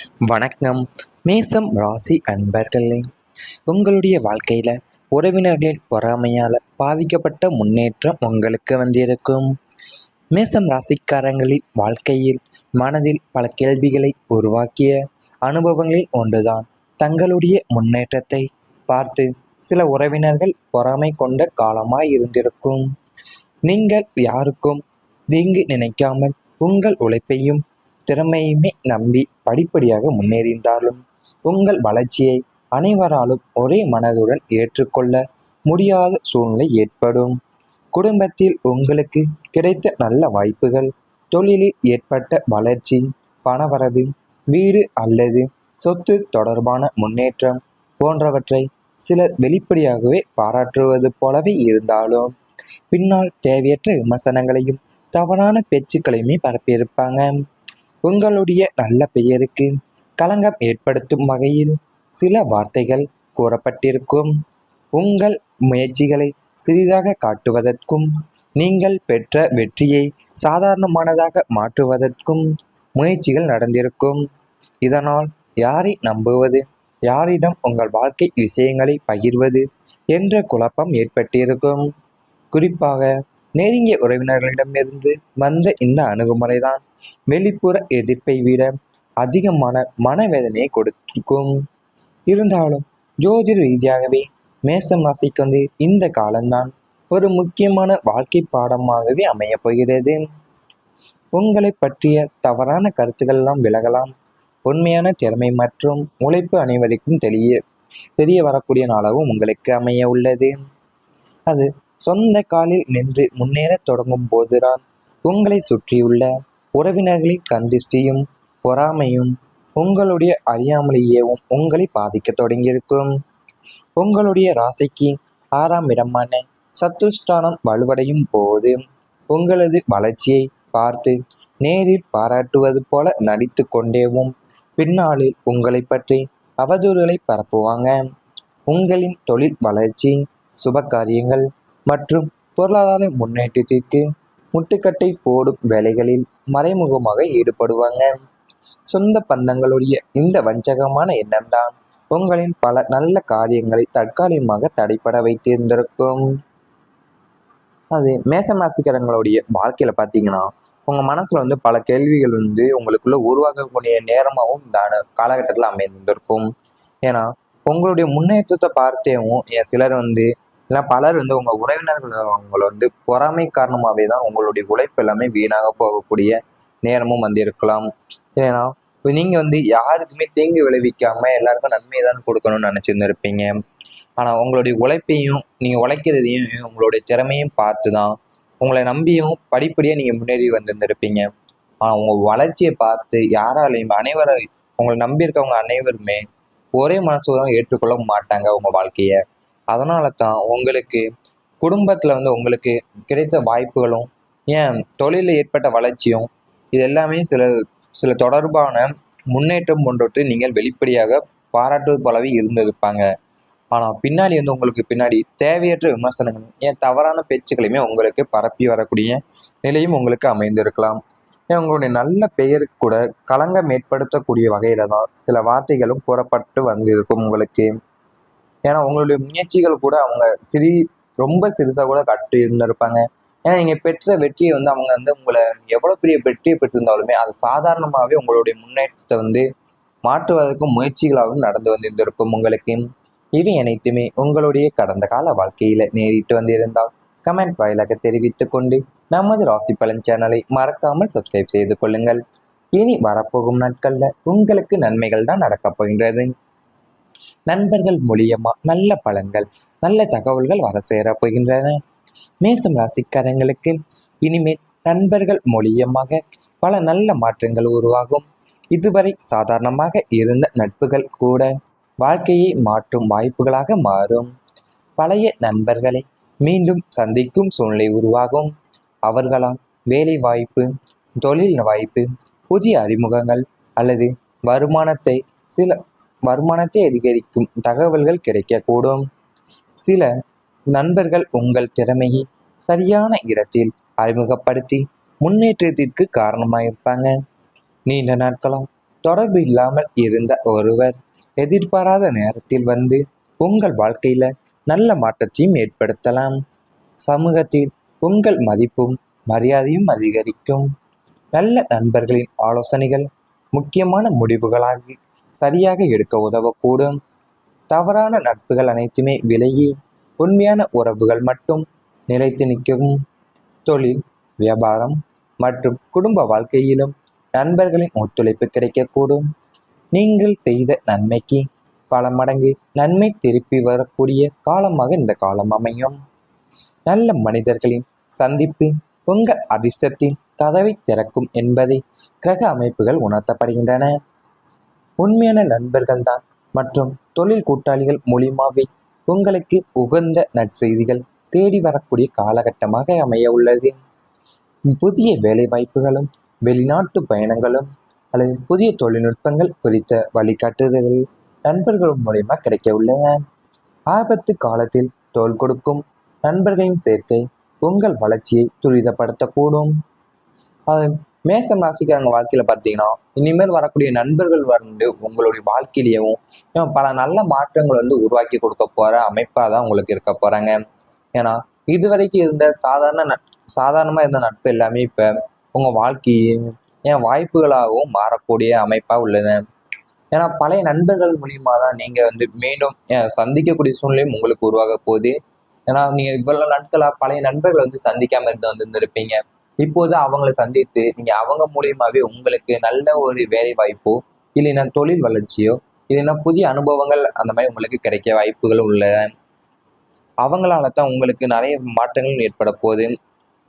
வணக்கம். மேசம் ராசி அன்பர்களே, உங்களுடைய வாழ்க்கையில உறவினர்களின் பொறாமையால பாதிக்கப்பட்ட முன்னேற்றம் உங்களுக்கு வந்திருக்கும். மேசம் ராசிக்காரங்களின் வாழ்க்கையில் மனதில் பல கேள்விகளை உருவாக்கிய அனுபவங்களில் ஒன்றுதான் தங்களுடைய முன்னேற்றத்தை பார்த்து சில உறவினர்கள் பொறாமை கொண்ட காலமாய் இருந்திருக்கும். நீங்கள் யாருக்கும் தீங்கு நினைக்காமல் உங்கள் உழைப்பையும் திறமையுமே நம்பி படிப்படியாக முன்னேறிந்தாலும் உங்கள் வளர்ச்சியை அனைவராலும் ஒரே மனதுடன் ஏற்றுக்கொள்ள முடியாத சூழ்நிலை ஏற்படும். குடும்பத்தில் உங்களுக்கு கிடைத்த நல்ல வாய்ப்புகள், தொழிலில் ஏற்பட்ட வளர்ச்சி, பணவரவு, வீடு அல்லது சொத்து தொடர்பான முன்னேற்றம் போன்றவற்றை சிலர் வெளிப்படையாகவே பாராட்டுவது போலவே இருந்தாலும் பின்னால் தேவையற்ற விமர்சனங்களையும் தவறான பேச்சுக்களையுமே பரப்பியிருப்பாங்க. உங்களுடைய நல்ல பெயருக்கு களங்கம் ஏற்படுத்தும் வகையில் சில வார்த்தைகள் கூறப்பட்டிருக்கும். உங்கள் முயற்சிகளை சிறிதாக காட்டுவதற்கும் நீங்கள் பெற்ற வெற்றியை சாதாரணமானதாக மாற்றுவதற்கும் முயற்சிகள் நடந்திருக்கும். இதனால் யாரை நம்புவது, யாரிடம் உங்கள் வாழ்க்கை விஷயங்களை பகிர்வது என்ற குழப்பம் ஏற்பட்டிருக்கும். குறிப்பாக நெருங்கிய உறவினர்களிடமிருந்து வந்த இந்த அணுகுமுறைதான் வெளிப்புற எதிர்ப்பை விட அதிகமான மனவேதனையை கொடுத்திருக்கும். இருந்தாலும் ஜோதிட ரீதியாகவே மேசம் ராசிக்கு இந்த காலம்தான் ஒரு முக்கியமான வாழ்க்கை பாடமாகவே அமையப் போகிறது. உங்களை பற்றிய தவறான கருத்துக்கள் எல்லாம் விலகலாம். உண்மையான திறமை மற்றும் உழைப்பு அனைவருக்கும் தெரிய வரக்கூடிய நாளாகவும் உங்களுக்கு அமைய உள்ளது. அது சொந்த காலில் நின்று முன்னேறத் தொடங்கும் போதுதான் உங்களை சுற்றியுள்ள உறவினர்களின் கந்திஷ்டியும் பொறாமையும் உங்களுடைய அறியாமலேயேவும் உங்களை பாதிக்க தொடங்கியிருக்கும். உங்களுடைய ராசிக்கு 6ஆம் இடமான சத்துஷ்டானம் வலுவடையும் போது உங்களது வளர்ச்சியை பார்த்து நேரில் பாராட்டுவது போல நடித்து கொண்டேவும் பின்னாளில் உங்களை பற்றி அவதூறுகளை பரப்புவாங்க. உங்களின் தொழில் வளர்ச்சி, சுப காரியங்கள் மற்றும் பொருளாதார முன்னேற்றத்திற்கு முட்டுக்கட்டை போடும் வேலைகளில் மறைமுகமாக ஈடுபடுவாங்க. சொந்த பந்தங்களுடைய இந்த வஞ்சகமான எண்ணம்தான் உங்களின் பல நல்ல காரியங்களை தற்காலிகமாக தடைப்பட வைத்திருந்திருக்கும். அது மேசராசிக்காரங்களுடைய வாழ்க்கையில பார்த்தீங்கன்னா, உங்க மனசுல பல கேள்விகள் உங்களுக்குள்ள உருவாக்கக்கூடிய நேரமாகவும் இந்த காலகட்டத்தில் அமைந்திருக்கும். ஏன்னா உங்களுடைய முன்னேற்றத்தை பார்த்தேவும் சிலர் இல்லை பலர் உங்கள் உறவினர்கள் அவங்கள பொறாமை காரணமாகவே தான் உங்களுடைய உழைப்பு எல்லாமே வீணாக போகக்கூடிய நேரமும் இருக்கலாம். ஏன்னா இப்போ நீங்கள் யாருக்குமே தீங்கு விளைவிக்காமல் எல்லாருக்கும் நன்மையை தான் கொடுக்கணும்னு நினச்சிருந்துருப்பீங்க. ஆனால் உங்களுடைய உழைப்பையும் நீங்கள் உழைக்கிறதையும் உங்களுடைய திறமையும் பார்த்து தான் உங்களை நம்பியும் படிப்படியாக நீங்கள் முன்னேறி வந்திருந்திருப்பீங்க. ஆனால் உங்கள் வளர்ச்சியை பார்த்து யாராலையும் உங்களை நம்பியிருக்கவங்க அனைவருமே ஒரே மனசுடன் ஏற்றுக்கொள்ள மாட்டாங்க உங்கள் வாழ்க்கையை. அதனால தான் உங்களுக்கு குடும்பத்தில் உங்களுக்கு கிடைத்த வாய்ப்புகளும் ஏன் தொழிலில் ஏற்பட்ட வளர்ச்சியும் இது எல்லாமே சில சில தொடர்பான முன்னேற்றம் போன்றவற்றை நீங்கள் வெளிப்படையாக பாராட்டுவது போலவே இருந்திருப்பாங்க. ஆனால் பின்னாடி உங்களுக்கு பின்னாடி தேவையற்ற விமர்சனங்கள் ஏன் தவறான பேச்சுக்களையுமே உங்களுக்கு பரப்பி வரக்கூடிய நிலையும் உங்களுக்கு அமைந்திருக்கலாம். ஏன் உங்களுடைய நல்ல பெயருக்கு கூட களங்கம் ஏற்படுத்தக்கூடிய வகையில தான் சில வார்த்தைகளும் கூறப்பட்டு வந்திருக்கும் உங்களுக்கு. ஏன்னா உங்களுடைய முயற்சிகள் கூட அவங்க ரொம்ப சிறுசாக கூட கட்டு இருந்திருப்பாங்க. ஏன்னா நீங்கள் பெற்ற வெற்றியை அவங்க உங்களை எவ்வளோ பெரிய வெற்றியை பெற்றிருந்தாலுமே அது சாதாரணமாகவே உங்களுடைய முன்னேற்றத்தை மாற்றுவதற்கும் முயற்சிகளாகவும் நடந்து வந்திருந்திருக்கும் உங்களுக்கு. இவை அனைத்துமே உங்களுடைய கடந்த கால வாழ்க்கையில நேரிட்டு வந்திருந்தால் கமெண்ட் வாயிலாக தெரிவித்து கொண்டு நமது ராசி பலன் சேனலை மறக்காமல் சப்ஸ்கிரைப் செய்து கொள்ளுங்கள். இனி வரப்போகும் நாட்கள்ல உங்களுக்கு நன்மைகள் தான் நடக்கப் போகின்றது. நண்பர்கள் மூலியமா நல்ல பலன்கள், நல்ல தகவல்கள் வர சேர போகின்றன. மேசம் ராசிக்காரங்களுக்கு இனிமேல் நண்பர்கள் மூலியமாக பல நல்ல மாற்றங்கள் உருவாகும். இதுவரை சாதாரணமாக இருந்த நட்புகள் கூட வாழ்க்கையை மாற்றும் வாய்ப்புகளாக மாறும். பழைய நண்பர்களை மீண்டும் சந்திக்கும் சூழ்நிலை உருவாகும். அவர்களால் வேலை வாய்ப்பு, தொழில் வாய்ப்பு, புதிய அறிமுகங்கள் அல்லது வருமானத்தை அதிகரிக்கும் தகவல்கள் கிடைக்கக்கூடும். சில நண்பர்கள் உங்கள் திறமையை சரியான இடத்தில் அறிமுகப்படுத்தி முன்னேற்றத்திற்கு காரணமாயிருப்பாங்க. நீண்ட நாட்களாக தொடர்பு இல்லாமல் இருந்த ஒருவர் எதிர்பாராத நேரத்தில் வந்து உங்கள் வாழ்க்கையில நல்ல மாற்றத்தையும் ஏற்படுத்தலாம். சமூகத்தில் உங்கள் மதிப்பும் மரியாதையும் அதிகரிக்கும். நல்ல நண்பர்களின் ஆலோசனைகள் முக்கியமான முடிவுகளாக சரியாக எடுக்க உதவக்கூடும். தவறான நட்புகள் அனைத்துமே விலகி உண்மையான உறவுகள் மட்டும் நிலைத்து நிற்கும். தொழில், வியாபாரம் மற்றும் குடும்ப வாழ்க்கையிலும் நண்பர்களின் ஒத்துழைப்பு கிடைக்கக்கூடும். நீங்கள் செய்த நன்மைக்கு பல மடங்கு நன்மை திருப்பி வரக்கூடிய காலமாக இந்த காலம் அமையும். நல்ல மனிதர்களின் சந்திப்பு உங்கள் அதிர்ஷ்டத்தின் கதவை திறக்கும் என்பதை கிரக அமைப்புகள் உணர்த்தப்படுகின்றன. உண்மையான நண்பர்கள்தான் மற்றும் தொழில் கூட்டாளிகள் மூலியமாவே உங்களுக்கு உகந்த நற்செய்திகள் தேடி வரக்கூடிய காலகட்டமாக அமைய உள்ளது. புதிய வேலை வாய்ப்புகளும் வெளிநாட்டு பயணங்களும் அல்லது புதிய தொழில்நுட்பங்கள் குறித்த வழிகாட்டுதல்கள் நண்பர்கள் மூலியமா கிடைக்க உள்ளன. ஆபத்து காலத்தில் தோள் கொடுக்கும் நண்பர்களின் சேர்க்கை உங்கள் வளர்ச்சியை துரிதப்படுத்தக்கூடும். மேசம் ராசிக்காரங்க வாழ்க்கையில பார்த்தீங்கன்னா இனிமேல் வரக்கூடிய நண்பர்கள் வந்து உங்களுடைய வாழ்க்கையிலேயும் பல நல்ல மாற்றங்கள் வந்து உருவாக்கி கொடுக்க போற அமைப்பா தான் உங்களுக்கு இருக்க போறாங்க. ஏன்னா இதுவரைக்கும் இருந்த சாதாரணமா இருந்த நட்பு எல்லாமே இப்ப உங்க வாழ்க்கையும் வாய்ப்புகளாகவும் மாறக்கூடிய அமைப்பா உள்ளது. ஏன்னா பழைய நண்பர்கள் மூலியமா தான் நீங்க வந்து மீண்டும் சந்திக்கக்கூடிய சூழ்நிலையும் உங்களுக்கு உருவாக போகுது. ஏன்னா நீங்க இவ்வளவு நாட்களா பழைய நண்பர்களை வந்து சந்திக்காம இருந்திருப்பீங்க. இப்போது அவங்களை சந்தித்து நீங்க அவங்க மூலியமாவே உங்களுக்கு நல்ல ஒரு வேலை வாய்ப்போ இல்லைன்னா தொழில் வளர்ச்சியோ இல்லைன்னா புதிய அனுபவங்கள் அந்த மாதிரி உங்களுக்கு கிடைக்க வாய்ப்புகளும் உள்ளன. அவங்களால தான் உங்களுக்கு நிறைய மாற்றங்கள் ஏற்பட போகுது.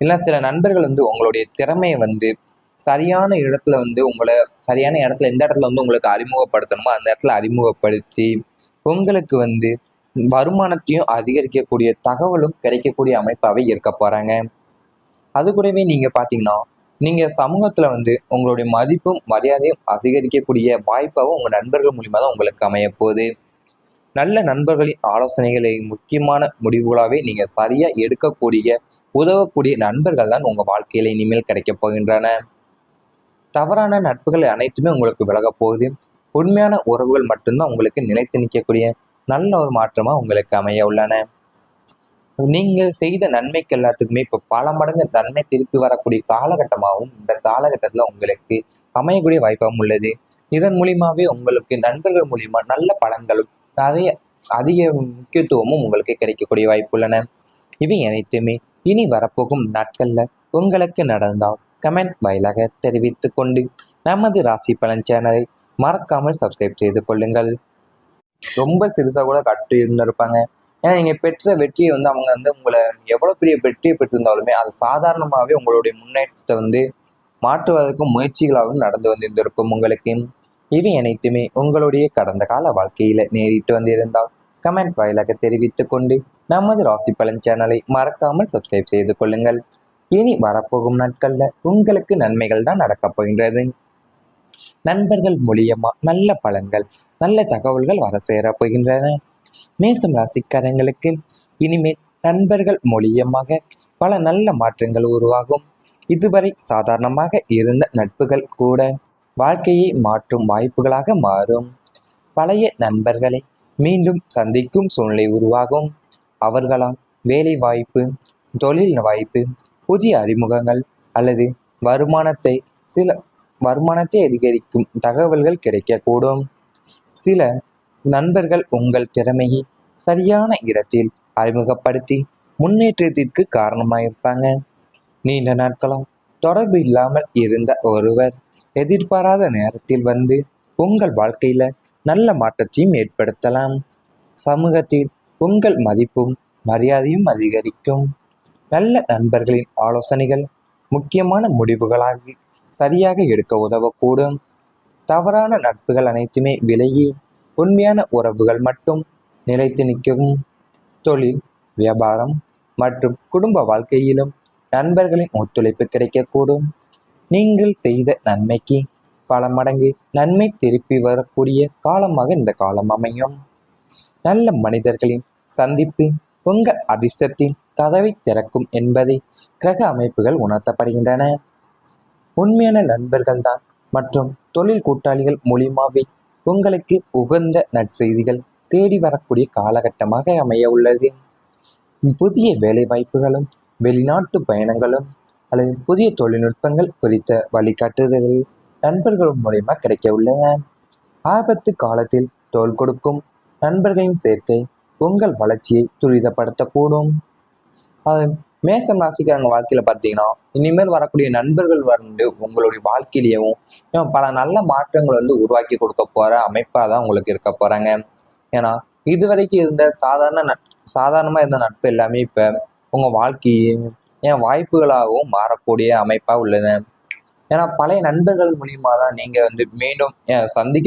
இல்லை சில நண்பர்கள் வந்து உங்களுடைய திறமையை வந்து சரியான இடத்துல வந்து உங்களை சரியான இடத்துல எந்த இடத்துல வந்து உங்களுக்கு அறிமுகப்படுத்தணுமோ அந்த இடத்துல அறிமுகப்படுத்தி உங்களுக்கு வந்து வருமானத்தையும் அதிகரிக்கக்கூடிய தகவலும் கிடைக்கக்கூடிய அமைப்பாகவே இருக்க போறாங்க. அது கூடவே நீங்க பாத்தீங்கன்னா நீங்க சமூகத்துல வந்து உங்களுடைய மதிப்பும் மரியாதையும் அதிகரிக்கக்கூடிய வாய்ப்பாகவும் உங்க நண்பர்கள் மூலியமா தான் உங்களுக்கு அமைய போகுது. நல்ல நண்பர்களின் ஆலோசனைகளை முக்கியமான முடிவுகளாவே நீங்க சரியா எடுக்கக்கூடிய உதவக்கூடிய நண்பர்கள் தான் உங்க வாழ்க்கையில இனிமேல் கிடைக்க போகின்றன. தவறான நட்புகள் அனைத்துமே உங்களுக்கு விலக போகுது. உண்மையான உறவுகள் மட்டும்தான் உங்களுக்கு நிலைத்து நிற்கக்கூடிய நல்ல ஒரு மாற்றமா உங்களுக்கு அமைய உள்ளன. நீங்கள் செய்த நன்மைக்கு எல்லாத்துக்குமே இப்போ பல மடங்கு நன்மை திருப்பி வரக்கூடிய காலகட்டமாகவும் இந்த காலகட்டத்தில் உங்களுக்கு அமையக்கூடிய வாய்ப்பாகவும் உள்ளது. இதன் மூலியமாவே உங்களுக்கு நண்பர்கள் மூலியமா நல்ல பலன்களும் நிறைய அதிக முக்கியத்துவமும் உங்களுக்கு கிடைக்கக்கூடிய வாய்ப்பு உள்ளன. இவை அனைத்துமே இனி வரப்போகும் நாட்கள்ல உங்களுக்கு நடந்தால் கமெண்ட் வாயிலாக தெரிவித்து கொண்டு நமது ராசி பலன் சேனலை மறக்காமல் சப்ஸ்கிரைப் செய்து கொள்ளுங்கள். ரொம்ப சிறுசா கூட கட்டு இருந்திருப்பாங்க. ஏன்னா நீங்க பெற்ற வெற்றியை வந்து அவங்க வந்து உங்களை எவ்வளவு பெரிய வெற்றியை பெற்றிருந்தாலுமே அது சாதாரணமாகவே உங்களுடைய முன்னேற்றத்தை வந்து மாற்றுவதற்கும் முயற்சிகளாகவும் நடந்து வந்திருந்திருக்கும் உங்களுக்கு. இவை அனைத்துமே உங்களுடைய கடந்த கால வாழ்க்கையில நேரிட்டு வந்திருந்தால் கமெண்ட் வாயிலாக தெரிவித்து கொண்டு நமது ராசி பலன் சேனலை மறக்காமல் சப்ஸ்கிரைப் செய்து கொள்ளுங்கள். இனி வரப்போகும் நாட்கள்ல உங்களுக்கு நன்மைகள் தான் நடக்கப் போகின்றது. நண்பர்கள் மூலியமா நல்ல பலன்கள் நல்ல தகவல்கள் வர சேர போகின்றன. மேசம் ராசிக்காரங்களுக்கு இனிமேல் நண்பர்கள் மூலியமாக பல நல்ல மாற்றங்கள் உருவாகும். இதுவரை சாதாரணமாக இருந்த நட்புகள் கூட வாழ்க்கையை மாற்றும் வாய்ப்புகளாக மாறும். பழைய நண்பர்களை மீண்டும் சந்திக்கும் சூழ்நிலை உருவாகும். அவர்களால் வேலை வாய்ப்பு, தொழில் வாய்ப்பு, புதிய அறிமுகங்கள் அல்லது வருமானத்தை சில வருமானத்தை அதிகரிக்கும் தகவல்கள் கிடைக்கக்கூடும். சில நண்பர்கள் உங்கள் திறமையை சரியான இடத்தில் அறிமுகப்படுத்தி முன்னேற்றத்திற்கு காரணமாயிருப்பாங்க. நீண்ட நாட்களா தொடர்பு இல்லாமல் இருந்த ஒருவர் எதிர்பாராத நேரத்தில் வந்து உங்கள் வாழ்க்கையில நல்ல மாற்றத்தையும் ஏற்படுத்தலாம். சமூகத்தில் உங்கள் மதிப்பும் மரியாதையும் அதிகரிக்கும். நல்ல நண்பர்களின் ஆலோசனைகள் முக்கியமான முடிவுகளாக சரியாக எடுக்க உதவக்கூடும். தவறான நட்புகள் அனைத்துமே விலகி உண்மையான உறவுகள் மட்டும் நிலைத்து நிற்கும். தொழில், வியாபாரம் மற்றும் குடும்ப வாழ்க்கையிலும் நண்பர்களின் ஒத்துழைப்பு கிடைக்கக்கூடும். நீங்கள் செய்த நன்மைக்கு பல மடங்கு நன்மை திருப்பி வரக்கூடிய காலமாக இந்த காலம் அமையும். நல்ல மனிதர்களின் சந்திப்பு உங்கள் அதிர்ஷ்டத்தின் கதவை திறக்கும் என்பதை கிரக அமைப்புகள் உணர்த்தப்படுகின்றன. உண்மையான நண்பர்கள் தான் மற்றும் தொழில் கூட்டாளிகள் மூலியமாகவே உங்களுக்கு உகந்த நற்செய்திகள் தேடி வரக்கூடிய காலகட்டமாக அமைய உள்ளது. புதிய வேலை வாய்ப்புகளும் வெளிநாட்டு பயணங்களும் அல்லது புதிய தொழில்நுட்பங்கள் குறித்த வழிகாட்டுதல்கள் நண்பர்கள் மூலியமா கிடைக்க உள்ளன. ஆபத்து காலத்தில் தோள் கொடுக்கும் நண்பர்களின் சேர்க்கை உங்கள் வளர்ச்சியை துரிதப்படுத்தக்கூடும். மேசம் ராசிக்காரங்க வாழ்க்கையில பார்த்தீங்கன்னா இனிமேல் வரக்கூடிய நண்பர்கள் வந்து உங்களுடைய வாழ்க்கையிலேயும் பல நல்ல மாற்றங்கள் வந்து உருவாக்கி கொடுக்க போற அமைப்பா தான் உங்களுக்கு இருக்க போறாங்க. ஏன்னா இதுவரைக்கும் இருந்த சாதாரணமா இருந்த நட்பு எல்லாமே இப்ப உங்க வாழ்க்கையும் வாய்ப்புகளாகவும் மாறக்கூடிய அமைப்பா உள்ளன. ஏன்னா பழைய நண்பர்கள் மூலியமா தான் நீங்க வந்து மீண்டும் சந்திக்க